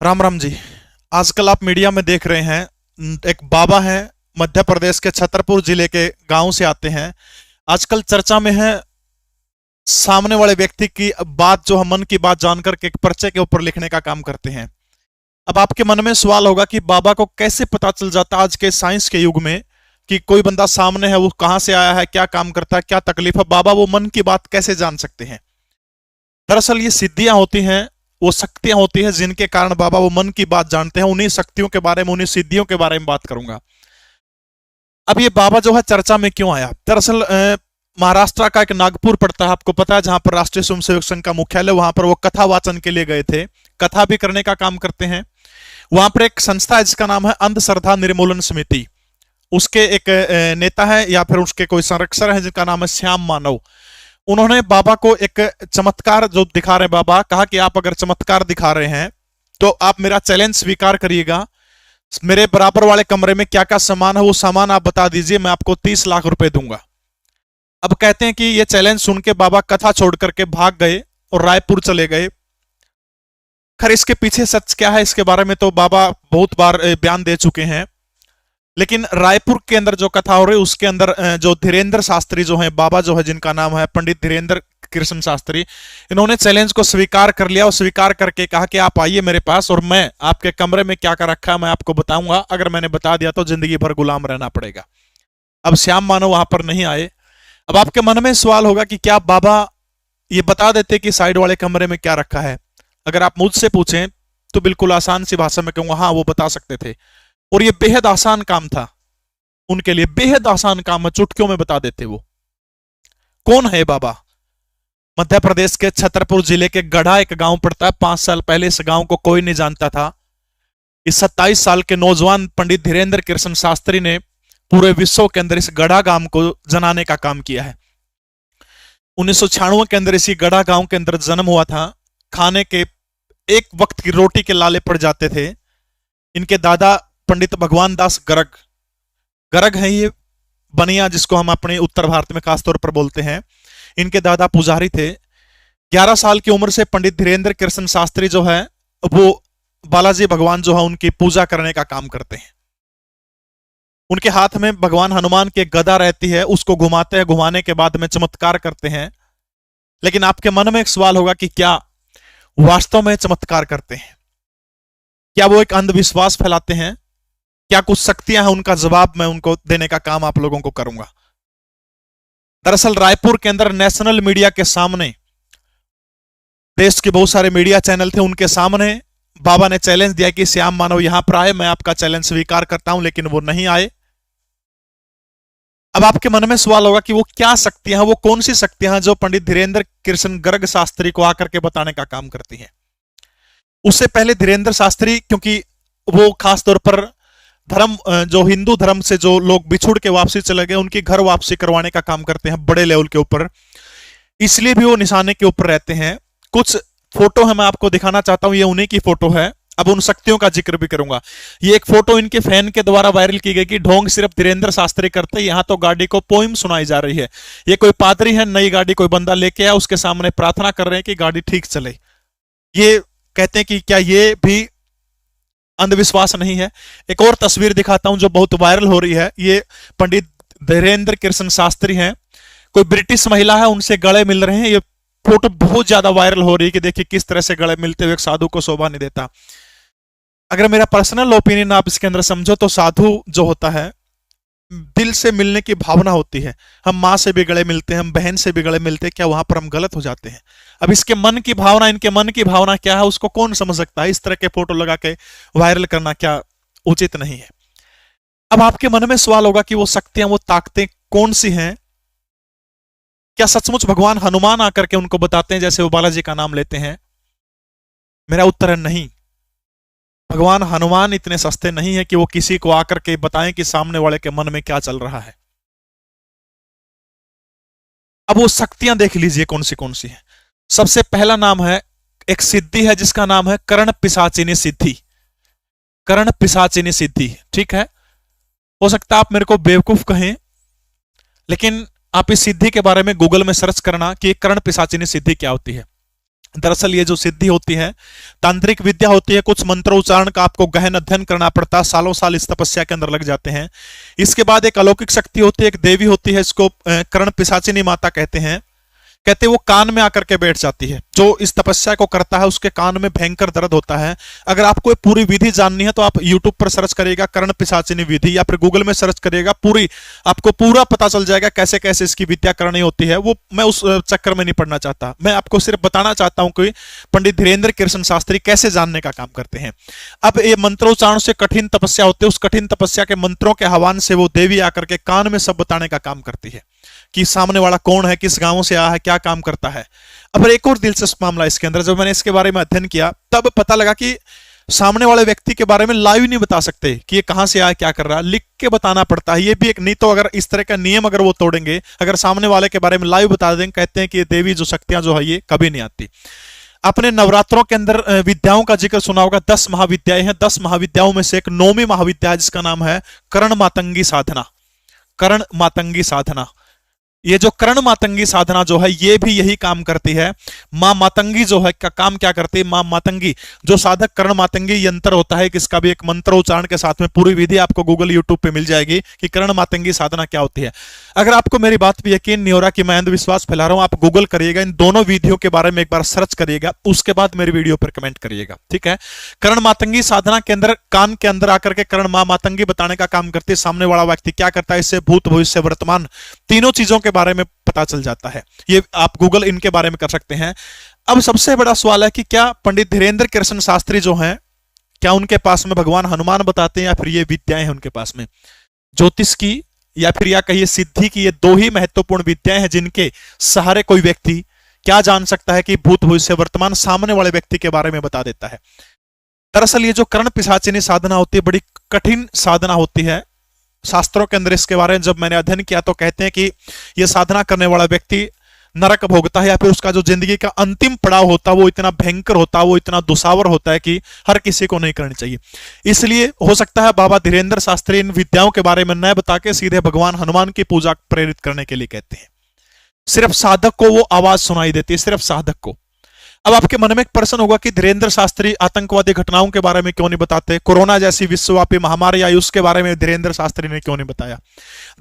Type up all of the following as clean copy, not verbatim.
राम राम जी। आजकल आप मीडिया में देख रहे हैं, एक बाबा हैं, मध्य प्रदेश के छतरपुर जिले के गांव से आते हैं। आजकल चर्चा में है, सामने वाले व्यक्ति की बात जो हम मन की बात जानकर के एक पर्चे के ऊपर लिखने का काम करते हैं। अब आपके मन में सवाल होगा कि बाबा को कैसे पता चल जाता आज के साइंस के युग में कि कोई बंदा सामने है, वो कहां से आया है, क्या काम करता है, क्या तकलीफ है, बाबा वो मन की बात कैसे जान सकते हैं। दरअसल ये सिद्धियां होती हैं, वो शक्तियां होती हैं जिनके कारण बाबा वो मन की बात जानते हैं। उन्हीं शक्तियों के बारे में, उन्हीं सिद्धियों के बारे में बात करूंगा। अब ये बाबा जो है चर्चा में क्यों आया, दरअसल महाराष्ट्र का एक नागपुर पड़ता है, आपको पता है, जहां पर राष्ट्रीय स्वयंसेवक संघ का मुख्यालय, वहां पर वो कथा वाचन के लिए गए थे। कथा भी करने का काम करते हैं। वहां पर एक संस्था है जिसका नाम है अंधश्रद्धा निर्मूलन समिति। उसके एक नेता है या फिर उसके कोई संरक्षक है जिनका नाम है श्याम मानव। उन्होंने बाबा को एक चमत्कार जो दिखा रहे हैं, बाबा कहा कि आप अगर चमत्कार दिखा रहे हैं तो आप मेरा चैलेंज स्वीकार करिएगा। मेरे बराबर वाले कमरे में क्या क्या सामान है, वो सामान आप बता दीजिए, मैं आपको 30 लाख रुपए दूंगा। अब कहते हैं कि ये चैलेंज सुन के बाबा कथा छोड़ करके भाग गए और रायपुर चले गए। खैर इसके पीछे सच क्या है, इसके बारे में तो बाबा बहुत बार बयान दे चुके हैं। लेकिन रायपुर के अंदर जो कथा हो रही है उसके अंदर जो धीरेन्द्र शास्त्री जो है, बाबा जो है जिनका नाम है पंडित धीरेन्द्र कृष्ण शास्त्री, इन्होंने चैलेंज को स्वीकार कर लिया और स्वीकार करके कहा कि आप आइए मेरे पास और मैं आपके कमरे में क्या क्या रखा है मैं आपको बताऊंगा। अगर मैंने बता दिया तो जिंदगी भर गुलाम रहना पड़ेगा। अब श्याम मानव वहां पर नहीं आए। अब आपके मन में सवाल होगा कि क्या बाबा ये बता देते कि साइड वाले कमरे में क्या रखा है। अगर आप मुझसे पूछें तो बिल्कुल आसान सी भाषा में कहूंगा, हाँ वो बता सकते थे। और ये बेहद आसान काम था उनके लिए, बेहद आसान काम है, चुटकियों में बता देते वो। कौन है बाबा? मध्य प्रदेश के छतरपुर जिले के गढ़ा एक गांव पड़ता है। 5 साल पहले इस गांव को कोई नहीं जानता था। इस 27 साल के नौजवान पंडित धीरेन्द्र कृष्ण शास्त्री ने पूरे विश्व के अंदर इस गढ़ा गांव को जनाने का काम किया है। 1996 के अंदर इसी गढ़ा गांव के अंदर जन्म हुआ था। खाने के एक वक्त की रोटी के लाले पड़ जाते थे। इनके दादा पंडित भगवान दास गर्ग, गर्ग है ये बनिया जिसको हम अपने उत्तर भारत में खासतौर पर बोलते हैं। इनके दादा पुजारी थे। 11 साल की उम्र से पंडित धीरेन्द्र कृष्ण शास्त्री जो है वो बालाजी भगवान जो है उनकी पूजा करने का काम करते हैं। उनके हाथ में भगवान हनुमान की एक गदा रहती है, उसको घुमाते हैं, घुमाने के बाद में चमत्कार करते हैं। लेकिन आपके मन में एक सवाल होगा कि क्या वास्तव में चमत्कार करते हैं? क्या वो एक अंधविश्वास फैलाते हैं? क्या कुछ शक्तियां हैं? उनका जवाब मैं उनको देने का काम आप लोगों को करूंगा। दरअसल रायपुर के अंदर नेशनल मीडिया के सामने, देश के बहुत सारे मीडिया चैनल थे, उनके सामने बाबा ने चैलेंज दिया कि श्याम मानव यहां पर आए, मैं आपका चैलेंज स्वीकार करता हूं। लेकिन वो नहीं आए। अब आपके मन में सवाल होगा कि वो क्या शक्तियां हैं, वो कौन सी शक्तियां हैं जो पंडित धीरेन्द्र कृष्ण गर्ग शास्त्री को आकर के बताने का काम करती हैं। उससे पहले धीरेन्द्र शास्त्री, क्योंकि वो खासतौर पर धर्म, जो हिंदू धर्म से जो लोग बिछुड़ के वापसी चले गए उनकी घर वापसी करवाने का काम करते हैं बड़े लेवल के ऊपर, इसलिए भी वो निशाने के ऊपर रहते हैं। कुछ फोटो है मैं आपको दिखाना चाहता हूं, ये उन्हीं की फोटो है। अब उन शक्तियों का जिक्र भी करूंगा। ये एक फोटो इनके फैन के द्वारा वायरल की गई कि ढोंग सिर्फ धीरेन्द्र शास्त्री करते, यहां तो गाड़ी को पोइम सुनाई जा रही है। ये कोई पादरी है, नई गाड़ी कोई बंदा लेके आया, उसके सामने प्रार्थना कर रहे हैं कि गाड़ी ठीक चले। ये कहते हैं कि क्या ये भी अंधविश्वास नहीं है? एक और तस्वीर दिखाता हूं जो बहुत वायरल हो रही है। ये पंडित धीरेन्द्र कृष्ण शास्त्री हैं, कोई ब्रिटिश महिला है, उनसे गले मिल रहे हैं। ये फोटो बहुत ज्यादा वायरल हो रही है कि देखिए किस तरह से गले मिलते हुए एक साधु को शोभा नहीं देता। अगर मेरा पर्सनल ओपिनियन आप इसके अंदर समझो तो साधु जो होता है दिल से मिलने की भावना होती है। हम माँ से भी गले मिलते हैं, हम बहन से भी गले मिलते हैं, क्या वहां पर हम गलत हो जाते हैं? अब इसके मन की भावना, इनके मन की भावना क्या है उसको कौन समझ सकता है? इस तरह के फोटो लगा के वायरल करना क्या उचित नहीं है। अब आपके मन में सवाल होगा कि वो शक्तियां, वो ताकतें कौन सी हैं? क्या सचमुच भगवान हनुमान आकर के उनको बताते हैं जैसे वो बालाजी का नाम लेते हैं? मेरा उत्तर है नहीं। भगवान हनुमान इतने सस्ते नहीं है कि वो किसी को आकर के बताएं कि सामने वाले के मन में क्या चल रहा है। अब वो शक्तियां देख लीजिए कौन सी है। सबसे पहला नाम है, एक सिद्धि है जिसका नाम है कर्ण पिशाचिनी सिद्धि। कर्ण पिशाचिनी सिद्धि, ठीक है। हो सकता है आप मेरे को बेवकूफ कहें, लेकिन आप इस सिद्धि के बारे में गूगल में सर्च करना कि कर्ण पिशाचिनी सिद्धि क्या होती है। दरअसल ये जो सिद्धि होती है तांत्रिक विद्या होती है, कुछ मंत्रोच्चारण का आपको गहन अध्ययन करना पड़ता है, सालों साल इस तपस्या के अंदर लग जाते हैं। इसके बाद एक अलौकिक शक्ति होती है, एक देवी होती है, इसको कर्ण पिशाचिनी माता कहते हैं। कहते वो कान में आकर के बैठ जाती है, जो इस तपस्या को करता है उसके कान में भयंकर दर्द होता है। अगर आपको पूरी विधि जाननी है तो आप YouTube पर सर्च करिएगा कर्ण पिशाचिनी विधि, या फिर गूगल में सर्च करिएगा, पूरी आपको पूरा पता चल जाएगा कैसे कैसे इसकी विद्या करनी होती है। वो मैं उस चक्कर में नहीं पड़ना चाहता, मैं आपको सिर्फ बताना चाहता हूं कि पंडित धीरेन्द्र कृष्ण शास्त्री कैसे जानने का काम करते हैं। अब ये मंत्रोच्चारण से कठिन तपस्या होती है, उस कठिन तपस्या के मंत्रों के आह्वान से वो देवी आकर के कान में सब बताने का काम करती है कि सामने वाला कौन है, किस गांव से आया है, क्या काम करता है। अब एक और दिलचस्प मामला इसके अंदर, जब मैंने इसके बारे में अध्ययन किया तब पता लगा कि सामने वाले व्यक्ति के बारे में लाइव नहीं बता सकते कि ये कहां से आया, क्या कर रहा है, लिख के बताना पड़ता है। ये भी एक, नहीं तो अगर इस तरह का नियम अगर वो तोड़ेंगे, अगर सामने वाले के बारे में लाइव बता देंगे, कहते हैं कि ये देवी जो शक्तियां जो है ये कभी नहीं आती। अपने नवरात्रों के अंदर विद्याओं का जिक्र सुना होगा, 10 महाविद्याएं हैं। 10 महाविद्याओं में से एक 9वीं महाविद्या है जिसका नाम है कर्ण मातंगी साधना। कर्ण मातंगी साधना, ये जो कर्ण मातंगी साधना जो है ये भी यही काम करती है। मां मातंगी जो है का काम क्या करती है, मां मातंगी जो साधक कर्ण मातंगी यंत्र होता है, किसका भी एक मंत्र उच्चारण के साथ में पूरी विधि आपको गूगल यूट्यूब पे मिल जाएगी कि कर्ण मातंगी साधना क्या होती है। अगर आपको मेरी बात पे यकीन नहीं हो रहा कि मैं अंधविश्वास फैला रहा हूं, आप गूगल करिएगा, इन दोनों विधियों के बारे में एक बार सर्च करिएगा, उसके बाद मेरी वीडियो पर कमेंट करिएगा, ठीक है। कर्ण मातंगी साधना के अंदर कान के अंदर आकर के कर्ण मां मातंगी बताने का काम करती है। सामने वाला व्यक्ति क्या करता है, इससे भूत भविष्य वर्तमान तीनों चीजों के बारे में पता चल जाता है। ये आप गूगल इनके बारे में कर सकते हैं। अब सबसे बड़ा सवाल है कि क्या पंडित धीरेन्द्र कृष्ण शास्त्री जो हैं, क्या उनके पास में भगवान हनुमान बताते हैं या फिर ये विद्याएं हैं उनके पास में, ज्योतिष की या फिर या कहिए सिद्धि की। ये दो ही महत्वपूर्ण विद्याएं हैं जिनके सहारे कोई व्यक्ति क्या जान सकता है कि भूत भविष्य वर्तमान सामने वाले व्यक्ति के बारे में बता देता है। दरअसल ये जो कर्ण पिशाचिनी साधना होती है बड़ी कठिन साधना होती है। शास्त्रों के अंदर इसके बारे में जब मैंने अध्ययन किया तो कहते हैं कि यह साधना करने वाला व्यक्ति नरक भोगता है, या फिर उसका जो जिंदगी का अंतिम पड़ाव होता है वो इतना भयंकर होता है, वो इतना दुसावर होता है कि हर किसी को नहीं करनी चाहिए। इसलिए हो सकता है बाबा धीरेन्द्र शास्त्री इन विद्याओं के बारे में न बता के सीधे भगवान हनुमान की पूजा प्रेरित करने के लिए कहते हैं। सिर्फ साधक को वो आवाज सुनाई देती है, सिर्फ साधक को। अब आपके मन में एक प्रश्न होगा कि धीरेन्द्र शास्त्री आतंकवादी घटनाओं के बारे में क्यों नहीं बताते, कोरोना जैसी विश्वव्यापी महामारी आई उसके बारे में धीरेन्द्र शास्त्री ने क्यों नहीं बताया।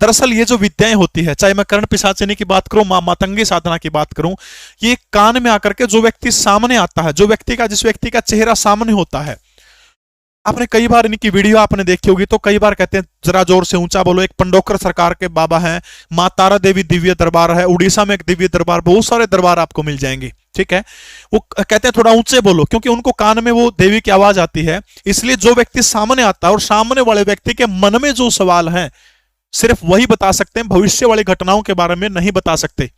दरअसल ये जो विद्याएं होती है, चाहे मैं कर्ण पिशाचिनी की बात करूं, मां मातंगी साधना की बात करूं, ये कान में आकर के जो व्यक्ति सामने आता है, जो व्यक्ति का जिस व्यक्ति का चेहरा सामने होता है, आपने कई बार इनकी वीडियो आपने देखी होगी तो कई बार कहते हैं जरा जोर से ऊंचा बोलो। एक पंडोकर सरकार के बाबा हैं, मां तारा देवी दिव्य दरबार है, उड़ीसा में एक दिव्य दरबार, बहुत सारे दरबार आपको मिल जाएंगे, ठीक है। वो कहते हैं थोड़ा ऊंचे बोलो क्योंकि उनको कान में वो देवी की आवाज आती है। इसलिए जो व्यक्ति सामने आता है और सामने वाले व्यक्ति के मन में जो सवाल है सिर्फ वही बता सकते हैं, भविष्य वाली घटनाओं के बारे में नहीं बता सकते।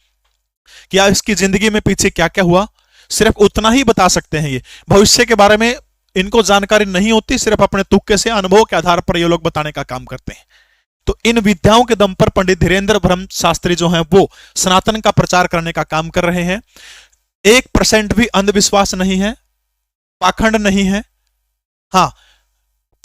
क्या इसकी जिंदगी में पीछे क्या क्या हुआ, सिर्फ उतना ही बता सकते हैं। ये भविष्य के बारे में इनको जानकारी नहीं होती, सिर्फ अपने तुक्के से अनुभव के आधार पर ये लोग बताने का काम करते हैं। तो इन विद्याओं के दम पर पंडित धीरेन्द्र ब्रह्म शास्त्री जो हैं वो सनातन का प्रचार करने का काम कर रहे हैं। 1% भी अंधविश्वास नहीं है, पाखंड नहीं है। हाँ,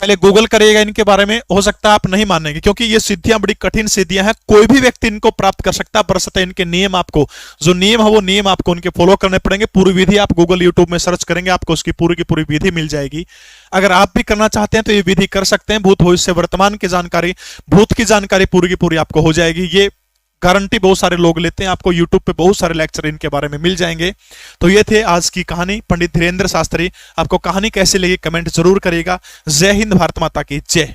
पहले गूगल करिएगा इनके बारे में, हो सकता है आप नहीं मानेंगे क्योंकि ये सिद्धियां बड़ी कठिन सिद्धियां हैं। कोई भी व्यक्ति इनको प्राप्त कर सकता है, बरसते इनके नियम, आपको जो नियम है वो नियम आपको उनके फॉलो करने पड़ेंगे। पूरी विधि आप गूगल यूट्यूब में सर्च करेंगे, आपको उसकी पूरी की पूरी विधि मिल जाएगी। अगर आप भी करना चाहते हैं तो ये विधि कर सकते हैं। भूत भविष्य वर्तमान की जानकारी, भूत की जानकारी पूरी की पूरी आपको हो जाएगी। ये गारंटी बहुत सारे लोग लेते हैं, आपको YouTube पे बहुत सारे लेक्चर इनके बारे में मिल जाएंगे। तो ये थे आज की कहानी, पंडित धीरेन्द्र शास्त्री। आपको कहानी कैसी लगी कमेंट जरूर करिएगा। जय हिंद, भारत माता की जय।